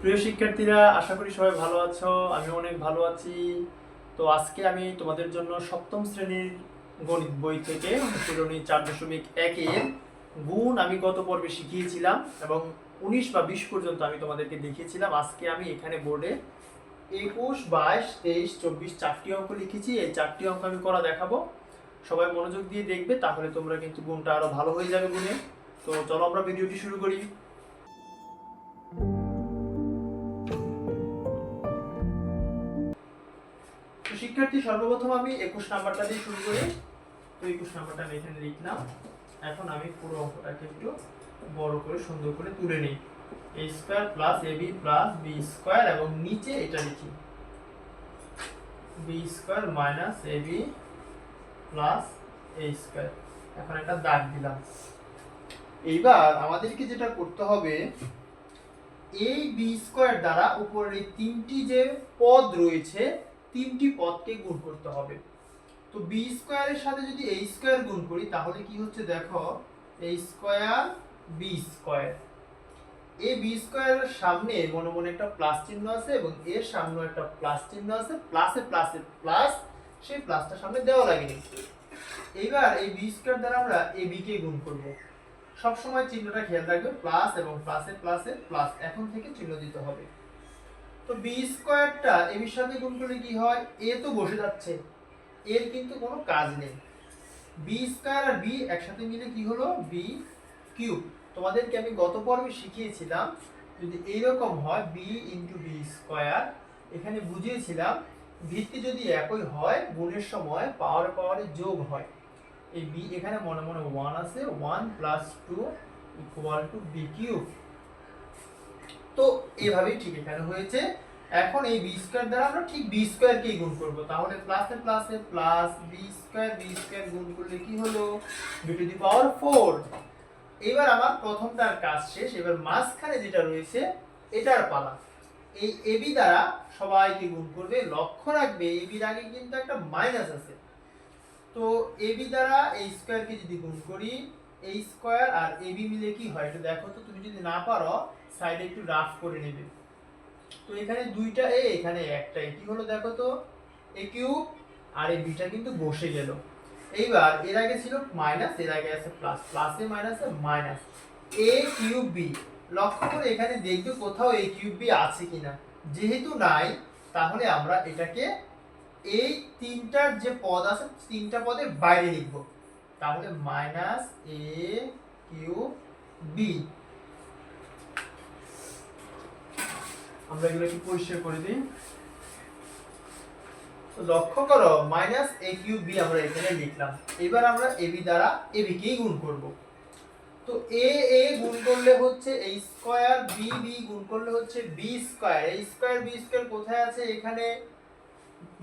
প্রিয় শিক্ষার্থীরা, আশা করি সবাই ভালো আছো। আমি অনেক ভালো আছি। তো আজকে আমি তোমাদের জন্য সপ্তম শ্রেণীর গণিত বই থেকে অনুশীলনী 4.1 গুণ আমি গত পর্বে শিখিয়েছিলাম এবং 19 বা 20 পর্যন্ত আমি তোমাদেরকে দেখিয়েছিলাম। আজকে আমি এখানে বোর্ডে 21, 22, 23, 24 চারটি অঙ্ক লিখেছি। এই চারটি অঙ্ক আমি করা দেখাবো। সবাই মনোযোগ দিয়ে দেখবে, তাহলে তোমরা কিন্তু গুণটা আরো ভালো হয়ে যাবে গুণে। তো চলো আমরা ভিডিওটি শুরু করি। তো শিক্ষার্থী, সর্বপ্রথম আমি 21 নাম্বারটা দিয়ে শুরু করি। তো 21 নাম্বারটা আমি এখানে লিখলাম। এখন আমি পুরো অঙ্কটাকে একটু বড় করে সুন্দর করে তুলে নিই। a square plus ab plus b square এবং নিচে এটা লিখি b square minus ab plus a square. এখন একটা দাগ দিলাম। এইবার আমাদেরকে যেটা করতে হবে, এই বি স্কয়ার দ্বারা উপরের এই তিনটি যে পদ রয়েছে, তিনটি পদকে গুণ করতে হবে। তো বি স্কয়ারের সাথে যদি a স্কয়ার গুণ করি তাহলে কি হচ্ছে দেখো, a স্কয়ার বি স্কয়ার। এই বি স্কয়ারের সামনে মনে মনে একটা প্লাস চিহ্ন আছে এবং এর সামনেও একটা প্লাস চিহ্ন আছে, প্লাসে প্লাসে প্লাস, সেই প্লাসটা সামনে দেওয়া লাগেনি। এইবার এই বি স্কয়ার দ্বারা আমরা এ বি কে গুণ করব। সব সময় চিহ্নটা খেয়াল রাখবে, প্লাস এবং প্লাসে প্লাসে প্লাস, এখন থেকে চিহ্ন দিতে হবে। তো বি স্কয়ারটা এ বির সাথে গুণ করলে কি হয়, এ তো বসে যাচ্ছে, এর কিন্তু কোনো কাজ নেই। বি স্কয়ার আর বি একসাথে মিলে কি হলো, বি কিউব। তোমাদেরকে আমি গত পর্বে শিখিয়েছিলাম, যদি এইরকম হয় বি ইন্টু বি স্কয়ার, এখানে বুঝিয়েছিলাম ভিত্তি যদি একই হয় গুণের সময় পাওয়ারে পাওয়ারে যোগ হয়। এই বি এখানে মনে মনে 1 আছে, 1 plus 2 equal to B cube. তো এইভাবেই ঠিক এখানে হয়েছে। এখন এই বি স্কয়ার দ্বারা আমরা ঠিক বি স্কয়ার কে গুণ করব, তাহলে প্লাসে প্লাসে প্লাস বি স্কয়ার গুণ করলে কি হলো, বি টু দি পাওয়ার 4। এবার আমার প্রথমটার কাজ শেষ, এবার মাঝখানে যেটা রয়েছে এটার পালা। এই এবি দ্বারা সবাইকে গুণ করবে। লক্ষ্য রাখবে এবির আগে কিন্তু একটা মাইনাস আছে। তো এবি দ্বারা এই স্কয়ার কে যদি গুণ করি, এই স্কয়ার আর এবি মিলে কি হয় এটা দেখো তো। তুমি যদি না পারো সাইডে একটু রাফ করে নেবে। তো এখানে দুইটা এ, এখানে একটা এ, কি হলো দেখো তো, এ কিউব। আর এই বিটা কিন্তু বসে গেল। এইবার এর আগে ছিল মাইনাস, এর আগে আছে প্লাস, প্লাসে মাইনাসে মাইনাস, এ কিউব বি। লক্ষ্য করে এখানে দেখবে কোথাও এ কিউব বি আছে কিনা। যেহেতু নাই, তাহলে আমরা এটাকে এই তিনটার যে পদ আছে তিনটা পদের বাইরে লিখব। তাহলে মাইনাস এ কিউব বি। আমরা এগুলো একটু পরিষ্কার করে দিই। তো লক্ষ্য করো মাইনাস এ কিউব বি আমরা এখানে লিখলাম। এবার আমরা এবি দ্বারা এবি কেই গুণ করব। তো এ এ গুণ করলে হচ্ছে a স্কয়ার, বি বি গুণ করলে হচ্ছে B square. a square B square কোথায় আছে, এখানে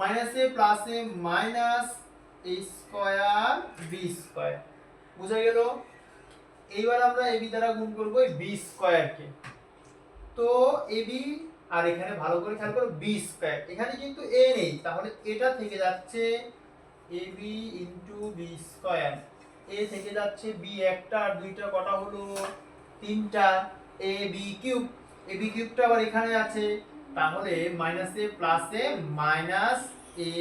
মাইনাসে প্লাসে minus a square B square. বুঝা গেল? এইবার আমরা এবি দ্বারা গুণ করব এই বি স্কয়ার কে। তো এবি আর এখানে ভালো করে খেয়াল করো বি স্কয়ার, এখানে কিন্তু এ নেই, তাহলে এটা থেকে যাচ্ছে এবি ইনটু বি স্কয়ার। এ থেকে যাচ্ছে বি একটা আর দুইটা কটা হলো, তিনটা, A B cube. A B কিউবটা আবার এখানে আছে, তাহলে মাইনাসে প্লাসে মাইনাস এ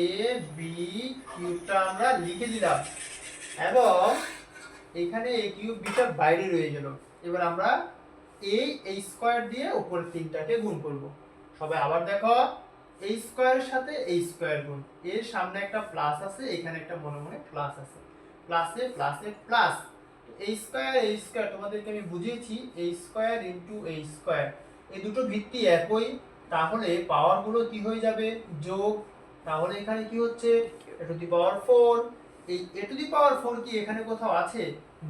বি কিউবটা আমরা লিখে দিলাম এবং এখানে এ কিউব বিটা বাইরে রয়ে গেল। এবার আমরা এই স্কয়ার দিয়ে উপরের তিনটাকে গুণ করব। সবাই আবার দেখো, এই স্কয়ারের সাথে এই স্কয়ার গুণ, এর সামনে একটা প্লাস আছে, এখানে একটা মনে মনে প্লাস আছে, প্লাসে প্লাসে প্লাস। এই স্কয়ার তোমাদেরকে আমি বুঝিয়েছি, এই স্কয়ার ইনটু এই স্কয়ার, এই দুটো ভিত্তি একই, তাহলে পাওয়ার গুলো কি হয়ে যাবে, যোগ। তাহলে এখানে কি হচ্ছে, এ টু দি পাওয়ার 4। এই এ টু দি পাওয়ার 4 কি এখানে কোথাও আছে,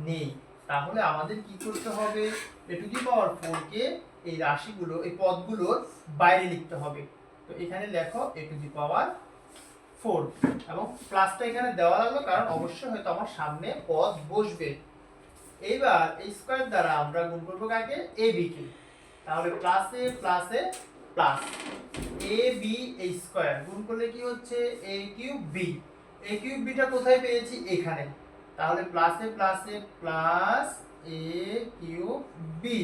নেই। তাহলে আমাদের কি করতে হবে, এ টু দি পাওয়ার 4 কে এই রাশিগুলো এই পদগুলোর বাইরে লিখতে হবে। তো এখানে লেখো এ টু দি পাওয়ার 4 এবং প্লাসটা এখানে দেওয়া লাগলো কারণ অবশ্যই হয়তো আমার সামনে পদ বসবে। এইবার এই স্কয়ার দ্বারা আমরা গুণ করব কাকে, এ বি কে। তাহলে প্লাসে প্লাসে প্লাস এ বি এই স্কয়ার গুণ করলে কি হচ্ছে, এ কিউব বি। এ কিউব বিটা কোথায় পেয়েছি, এখানে। তাহলে প্লাসে প্লাসে প্লাস এ কিউব বি।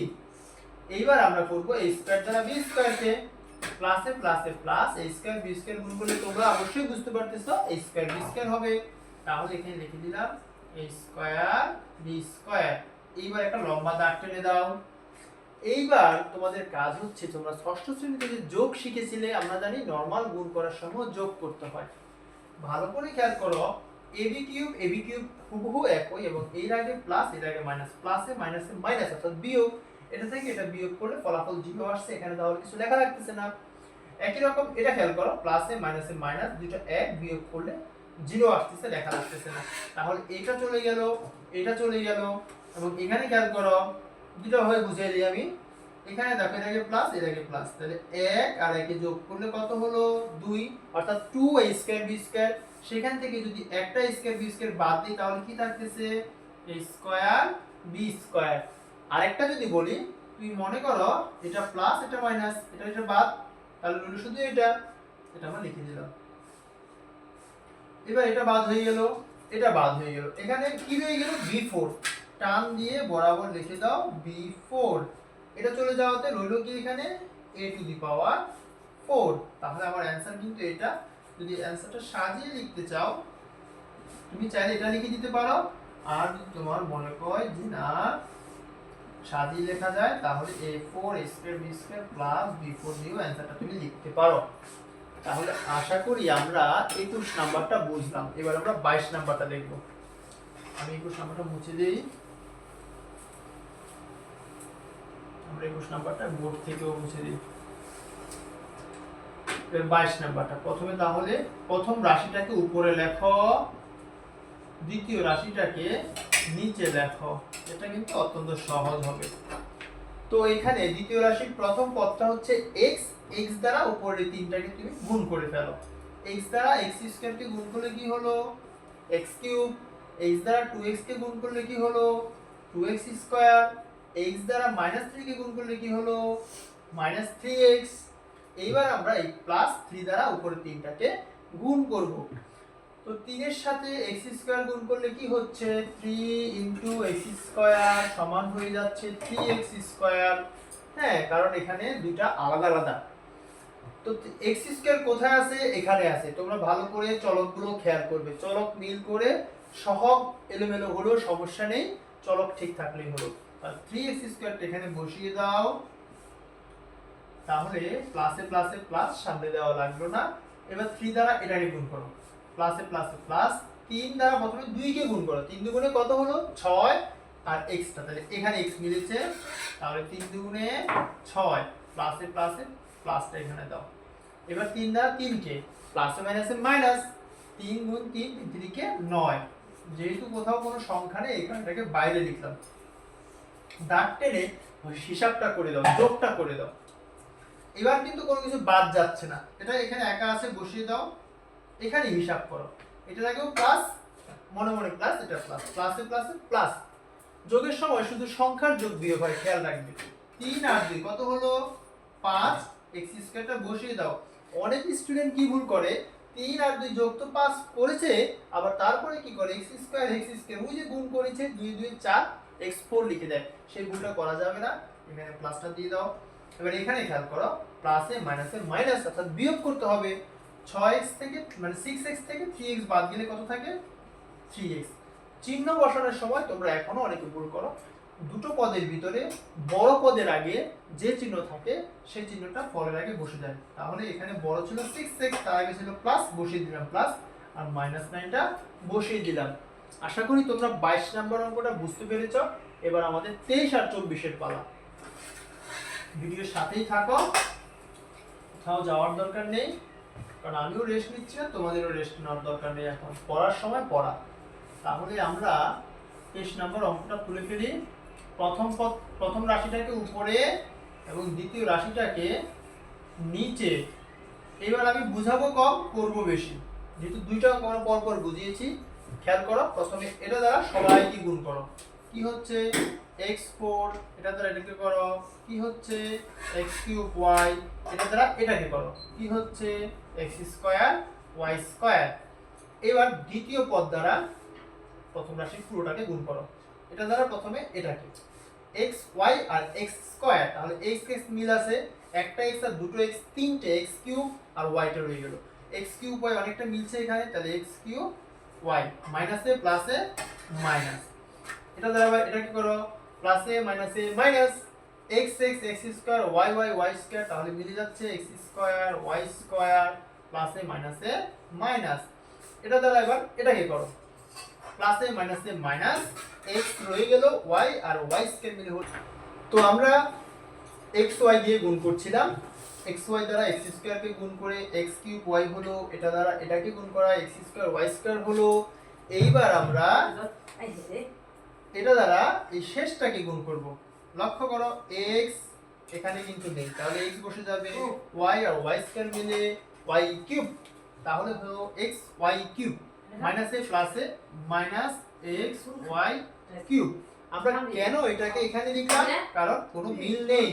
এইবার আমরা করব a স্কয়ার দ্বারা b স্কয়ারকে প্লাসে প্লাসে plus a square b square গুণ করলে তোমরা অবশ্যই বুঝতে পারতেছো a স্কয়ার b স্কয়ার হবে। তাহলে এখানে লিখে দিলাম a স্কয়ার b স্কয়ার। এইবার একটা লম্বা দাগ টেনে দাও। এইবার তোমাদের কাজ হচ্ছে, তোমরা ষষ্ঠ শ্রেণীতে যে যোগ শিখেছিলে, আমরা জানি নরমাল গুণ করার সময় যোগ করতে হয়। ভালো করে খেয়াল করো, ab কিউব হুবহু একই, এবং এর আগে প্লাস এর আগে মাইনাস, প্লাসে মাইনাসে মাইনাস অর্থাৎ বিয়োগ, এটা থেকে এটা বিয়োগ করলে ফলাফল 0 আসছে, এখানে তাহলে কিছু লেখা লাগতেছে না। একই রকম এটা খেয়াল করো, প্লাসে মাইনাসে মাইনাস, দুটো এক বিয়োগ করলে 0 আসতেছে, লেখা লাগতেছে না। তাহলে এটা চলে গেল, এটা চলে গেল, এবং এখানে খেয়াল করো দুটো হয় বুঝিয়ে দিই আমি। এখানে দেখো এর আগে প্লাস এর আগে প্লাস, তাহলে 1 আর 1 যোগ করলে কত হলো 2, অর্থাৎ 2a স্কয়ার b স্কয়ার। সেখান থেকে যদি একটা স্কয়ার b স্কয়ার বাদ দিই তাহলে কি থাকতেছে a স্কয়ার b স্কয়ার। আরেকটা যদি বলি, তুমি মনে করো এটা প্লাস এটা মাইনাস, এটা বাদ, তাহলে রইল শুধু এটা আমরা লিখে দিলাম। এবার এটা বাদ হয়ে গেল, এটা বাদ হয়ে গেল, এখানে কি রয়ে গেল b4, টান দিয়ে বরাবর লিখে দাও b4। এটা চলে যাওয়াতে রইল কি এখানে a টু দি পাওয়ার 4। তাহলে আমার অ্যানসার কিন্তু এটা। যদি অ্যানসারটা সাজিয়ে লিখতে চাও তুমি চাইলে এটা লিখে দিতে পারো, আর যদি তোমার মনে হয় যে না সাজিয়ে লেখা যায় তাহলে a4 a square b square plus b4 দিয়েও অ্যানসারটা তুমি লিখতে পারো। তাহলে আশা করি আমরা 21 নাম্বারটা বুঝলাম। এবার আমরা 22 নাম্বারটা দেখব। আমি 21 নাম্বারটা মুছে দেই। আমরা 21 নাম্বারটা বোর্ড থেকেও মুছে দিই। এর 22 নাম্বারটা প্রথমে, তাহলে প্রথম রাশিটাকে উপরে লেখো, দ্বিতীয় রাশিটাকে নিচে লেখো। এটা কিন্তু অত্যন্ত সহজ হবে। তো এখানে দ্বিতীয় রাশির প্রথম পদটা হচ্ছে x, x দ্বারা উপরের তিনটাকে তুমি গুণ করে ফেলো। x দ্বারা x স্কয়ার কে গুণ করলে কি হলো x কিউব, x দ্বারা 2x কে গুণ করলে কি হলো 2x স্কয়ার, x দ্বারা -3 কে গুণ করলে কি হলো -3x। এইবার আমরা এই +3 দ্বারা উপরের তিনটাকে গুণ করব। তো 3 এর সাথে x স্কয়ার গুণ করলে কি হচ্ছে 3 x স্কয়ার সমান হয়ে যাচ্ছে 3x স্কয়ার। হ্যাঁ, কারণ এখানে দুইটা আলাদা আলাদা। তো x স্কয়ার কোথায় আছে? এখানে আছে। তোমরা ভালো করে চলকগুলো খেয়াল করবে। চলক মিল করে সহগ এলোমেলো হলেও সমস্যা নেই, চলক ঠিক থাকলেই হলো। আর 3x স্কয়ার এখানে বসিয়ে দাও। তাহলে প্লাসে প্লাসে প্লাস, সামনে দেওয়া লাগলো না। এবার 3 দ্বারা এটাকে গুণ করো, প্লাসে প্লাসে প্লাস। 3 দ্বারা প্রথমে 2 কে গুণ করো, 3 দুগুণে কত হলো 6, আর x টা, তাহলে এখানে x মিলেছে, তাহলে 3 দুগুণে 6, প্লাসে প্লাসে প্লাসটা এখানে দাও। এবার 3 দ্বারা 3 কে, প্লাসে মাইনাসে মাইনাস, 3 গুণ 3 3 কে 9। যেহেতু কোথাও কোনো সংখ্যা নেই এখানে এটাকে বাইরে লিখলাম। দাগ টেনে হিসাবটা করে দাও, যোগটা করে দাও। এবার কিন্তু কোনো কিছু বাদ যাচ্ছে না, এটা এখানে একা আছে বসিয়ে দাও, এখানে হিসাব করো। এটার আগেও প্লাস, মনে মনে প্লাস, এটা প্লাস, প্লাসে প্লাসে প্লাস। যোগের সময় শুধু সংখ্যার যোগ বিয়োগ হয়, খেয়াল রাখবে। 3 আর 2 কত হলো 5, x স্কয়ারটা বসিয়ে দাও। অনেক স্টুডেন্ট কি ভুল করে, 3 আর 2 যোগ তো 5 করেছে, আবার তারপরে কি করে x স্কয়ার ওই যে গুণ করেছে 2 2 4 x4 লিখে দেয়। সেই ভুলটা করা যাবে না, এখানে প্লাসটা দিয়ে দাও। এবার এখানে খেয়াল করো, প্লাসে মাইনাসে মাইনাস, অর্থাৎ বিয়োগ করতে হবে। 6x থেকে মানে 6x থেকে 3x বাদ গেলে কত থাকে 3x। চিহ্ন বসানোর সময় তোমরা এখনো অনেকে ভুল করো, দুটো পদের ভিতরে বড় পদের আগে যে চিহ্ন থাকে সেই চিহ্নটা ফলের আগে বসে যায়। তাহলে এখানে বড় ছিল 6x, তার আগে ছিল প্লাস, বসিয়ে দিলাম প্লাস, আর -9টা বসিয়ে দিলাম। আশা করি তোমরা 22 নম্বর অঙ্কটা বুঝতে পেরেছো। এবার আমাদের 23 আর 24 এর পালা। ভিডিওর সাথেই থাকো, কোথাও যাওয়ার দরকার নেই, কারণ আমিও রেস্ট নিচ্ছি না, তোমাদেরও রেস্ট নেওয়ার দরকার নেই। এখন পড়ার সময় পড়া। তাহলে আমরা 23 নম্বর অঙ্কটা তুলে ফেলি। প্রথম রাশিটাকে উপরে এবং দ্বিতীয় রাশিটাকে নিচে। এবার আমি বুঝাবো কম, করব বেশি, যেহেতু দুইটা অঙ্ক পর বুঝিয়েছি। খেয়াল করো, প্রথমে এটা দ্বারা সবাইকে গুণ করো। কি হচ্ছে x4, এটা দ্বারা এটাকে করো। কি হচ্ছে x3y, এটা দ্বারা এটাকে করো। কি হচ্ছে x2 y2। এবার দ্বিতীয় পদ দ্বারা প্রথম রাশির পুরোটাকে গুণ করো। এটা দ্বারা প্রথমে এটাকে, এক্স ওয়াই আর এক্স স্কোয়ার, তাহলে এক্স এক্স মিল আছে, একটা এক্স আর দুটো এক্স, তিনটে এক্স কিউব আর ওয়াইটা রয়ে গেল। এক্স কিউব ওয়াই অনেকটা মিলছে এখানে, তাহলে এক্স কিউব ওয়াই মাইনাসে প্লাসে মাইনাস, এটা দ্বারা এটা কি করো প্লাসে মাইনাসে minus, x x x square y y y square, তাহলে মিলে যাচ্ছে এক্স স্কোয়ার ওয়াই স্কোয়ার প্লাসে মাইনাসে মাইনাস, এটা দ্বারা এবার এটাকে করো প্লাসে মাইনাসে মাইনাস, এক্স রয়ে গেল ওয়াই আর ওয়াই স্কোয়ার মিলে হলো। তো আমরা এক্স ওয়াই দিয়ে গুণ করছিলাম, এক্স ওয়াই দ্বারা এক্স স্কোয়ারকে গুণ করে এক্স কিউব ওয়াই হলো, এটা দ্বারা এটাকে গুণ করা এক্স স্কোয়ার ওয়াই স্কোয়ার হলো। এইবার আমরা এটা দ্বারা এই শেষটাকে গুণ করব, লক্ষ্য করো এক্স এখানে কিন্তু নেই, তাহলে এক্স বসে যাবে, ওয়াই আর ওয়াই স্কোয়ার মিলে ওয়াই কিউব, তাহলে হলো এক্স ওয়াই কিউব মাইনাসে প্লাসে মাইনাস এক্স ওয়াই কিউব। আমরা কেন এটাকে এখানে লিখলাম, কারণ কোনো মিল নেই।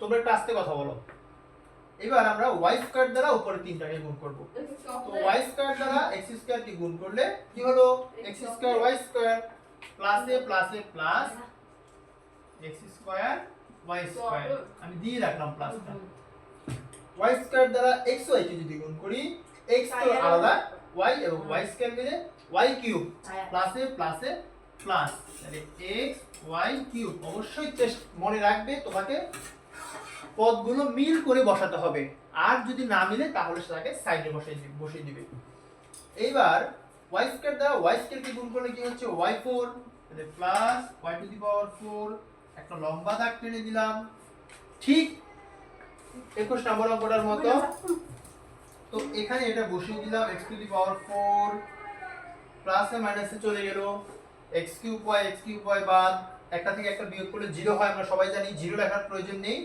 তোমরা একটু আস্তে কথা বলো। এবার আমরা ওয়াই স্কয়ার দ্বারা উপরে তিনটাকে গুণ করব। তো ওয়াই স্কয়ার দ্বারা এক্স স্কয়ার কে গুণ করলে কি হলো, এক্স স্কয়ার ওয়াই স্কয়ার প্লাসে প্লাসে plus x square y square, আমি দিয়ে রাখলাম প্লাসটা। ওয়াই স্কয়ার দ্বারা এক্স ওয়াই কে যদি গুণ করি, এক্স তো আলাদা, ওয়াই এবং ওয়াই স্কয়ার মিলে ওয়াই কিউব প্লাসে প্লাসে প্লাস, তাহলে এক্স ওয়াই কিউব। অবশ্যই মনে রাখবে তোমাকে পদগুলো মিল করে বসাতে হবে, আর যদি না মিলে তাহলে সেটাকে সাইডে বসিয়ে দিবে। এইবার ওয়াই স্কয়ার দ্বারা ওয়াই স্কয়ার কে গুণ করলে কি হচ্ছে y4, তাহলে plus y to the power 4, একটা লম্বা দাগ টেনে দিলাম, ঠিক 21 নম্বর অঙ্কটার মতো। তো এখানে এটা বসিয়ে দিলাম x টু দি পাওয়ার 4 প্লাসে মাইনাসে চলে গেল, x কিউব y বাদ, একটা থেকে একটা বিয়োগ করলে 0 হয়, আমরা সবাই জানি 0 লেখার প্রয়োজন নেই।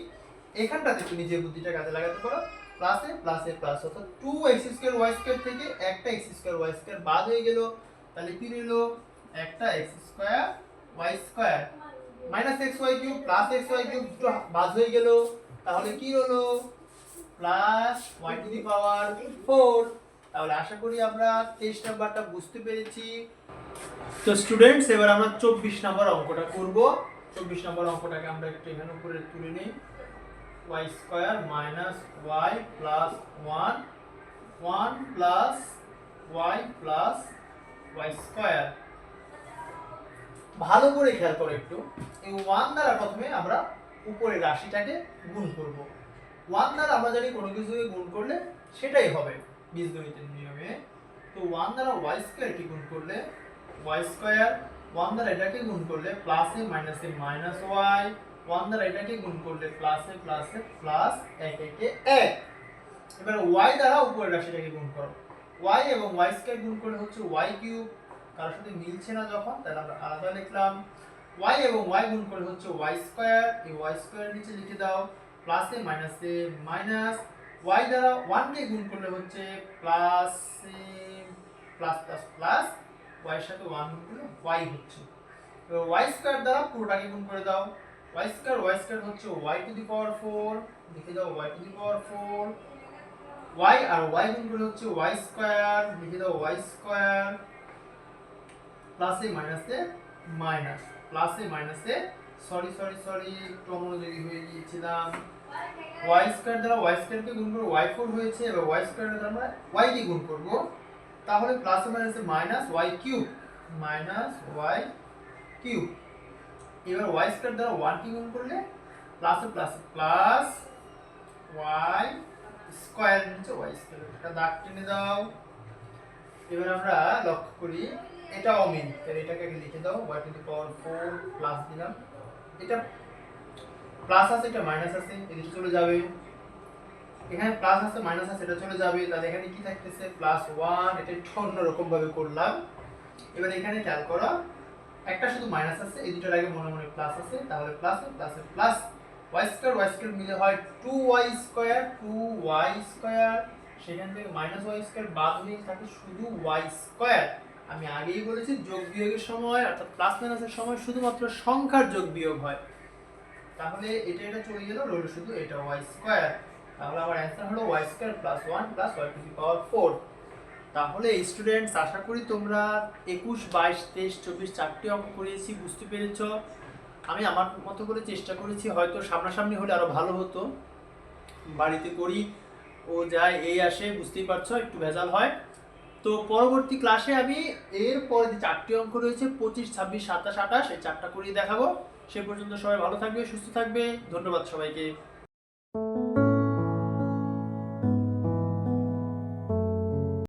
এখানটাতে তুমি যে বুদ্ধিটা কাজে লাগাতে পারো, প্লাসে প্লাসে প্লাস, অর্থাৎ 2x স্কয়ার y স্কয়ার থেকে একটা x স্কয়ার y স্কয়ার বাদ হয়ে গেল, তাহলে কি রইল একটা x square y square minus xy cube plus xy cube দুটো বাদ হয়ে গেল, তাহলে কি হলো plus y to the power 4। তাহলে আশা করি আমরা 23 নাম্বারটা বুঝতে পেরেছি। তো স্টুডেন্টস, এবার আমরা 24 নাম্বার অঙ্কটা করব। 24 নাম্বার অঙ্কটাকে আমরা একটু এখানে উপরে তুলে নিই, y square minus y plus 1 1 plus y plus y square. ভালো করে খেয়াল করো একটু, এই 1 দ্বারা প্রথমে আমরা উপরের রাশিটাকে গুণ করব। 1 দ্বারা আমরা জানি কোনো কিছুকে গুণ করলে সেটাই হবে বীজগণিতের নিয়মে। তো 1 দ্বারা y স্কয়ার কে গুণ করলে y স্কয়ার, 1 দ্বারা এটাকে গুণ করলে প্লাসে মাইনাসে মাইনাস y, 1 দ্বারা এটাকে গুণ করলে প্লাসে প্লাসে প্লাস 1 একে 1। এবার y দ্বারা উপরের রাশিটাকে গুণ করো, y এবং y স্কয়ার গুণ করলে হচ্ছে y কিউব, কারোর সাথে মিলছে না যখন তাহলে আমরা আলাদা লিখলাম, y এবং y গুণ করলে হচ্ছে y স্কয়ার, এই y স্কয়ার নিচে লিখে দাও, প্লাসে মাইনাসে মাইনাস, y দ্বারা 1 কে গুণ করলে হচ্ছে plus plus plus plus, y এর সাথে 1 গুণ করলে y হচ্ছে। এবার y স্কয়ার দ্বারা পুরোটাকে গুণ করে দাও, y স্কয়ার হচ্ছে y টু দি পাওয়ার 4, লিখে দাও y to the power 4, y আর y গুণ করলে হচ্ছে y স্কয়ার, লিখে দাও y স্কয়ার, প্লাসে মাইনাসে মাইনাস, প্লাসে মাইনাসে সরি একটু অমনোযোগী হয়ে গিয়েছিলাম। y স্কয়ার দ্বারা y স্কয়ার কে গুণ করে y4 হয়েছে, এবার y স্কয়ার দ্বারা আমরা y কে গুণ করব, তাহলে প্লাসে মাইনাসে minus y cube minus y cube. এবার y স্কয়ার দ্বারা 1 কে গুণ করলে প্লাসে প্লাসে প্লাস y স্কয়ার নিচে y স্কয়ার, এটা দাগ টেনে দাও। এবার আমরা লক্ষ্য করি এটা অমিল, তাহলে এটাকে আগে লিখে দাও y to the power 4 plus দিলাম, এটা প্লাস আছে এটা মাইনাস আছে, এদিকে চলে যাবে, এখানে প্লাস আছে মাইনাস আছে এটা চলে যাবে, তাহলে এখানে কি থাকতেছে প্লাস 1, এটা একটু অন্যরকম ভাবে করলাম। এবার এখানে খেয়াল করো একটা শুধু মাইনাস আছে, এই দুটোর আগে মনে মনে প্লাস আছে, তাহলে প্লাসে প্লাসে প্লাস y স্কয়ার মিলে হয় 2y স্কয়ার, সেখান থেকে মাইনাস y স্কয়ার বাদ হয়ে থাকে শুধু y স্কয়ার। আমি আগেই বলেছি যোগ বিয়োগের সময় অর্থাৎ প্লাস মাইনাসের সময় শুধুমাত্র সংখ্যার যোগ বিয়োগ হয়, তাহলে এটা চলে গেল, রইল শুধু এটা y স্কয়ার। তাহলে আমার অ্যানসার হলো y square plus 1 plus y to the power 4। তাহলে স্টুডেন্টস, আশা করি তোমরা 21, 22, 23, 24 চারটি অঙ্ক করিয়েছি, বুঝতে পেরেছো। আমি আমার মতো করে চেষ্টা করেছি, হয়তো সামনাসামনি হলে আরো ভালো হতো, বাড়িতে করি ও যায় এই আসে, বুঝতেই পারছো একটু ভেজাল হয়। তো পরবর্তী ক্লাসে আমি এরপরে যে 4টি অঙ্ক রয়েছে 25, 26, 27, 28 এই 4টা করিয়ে দেখাবো। সে পর্যন্ত সবাই ভালো থাকবে, সুস্থ থাকবে। ধন্যবাদ সবাইকে।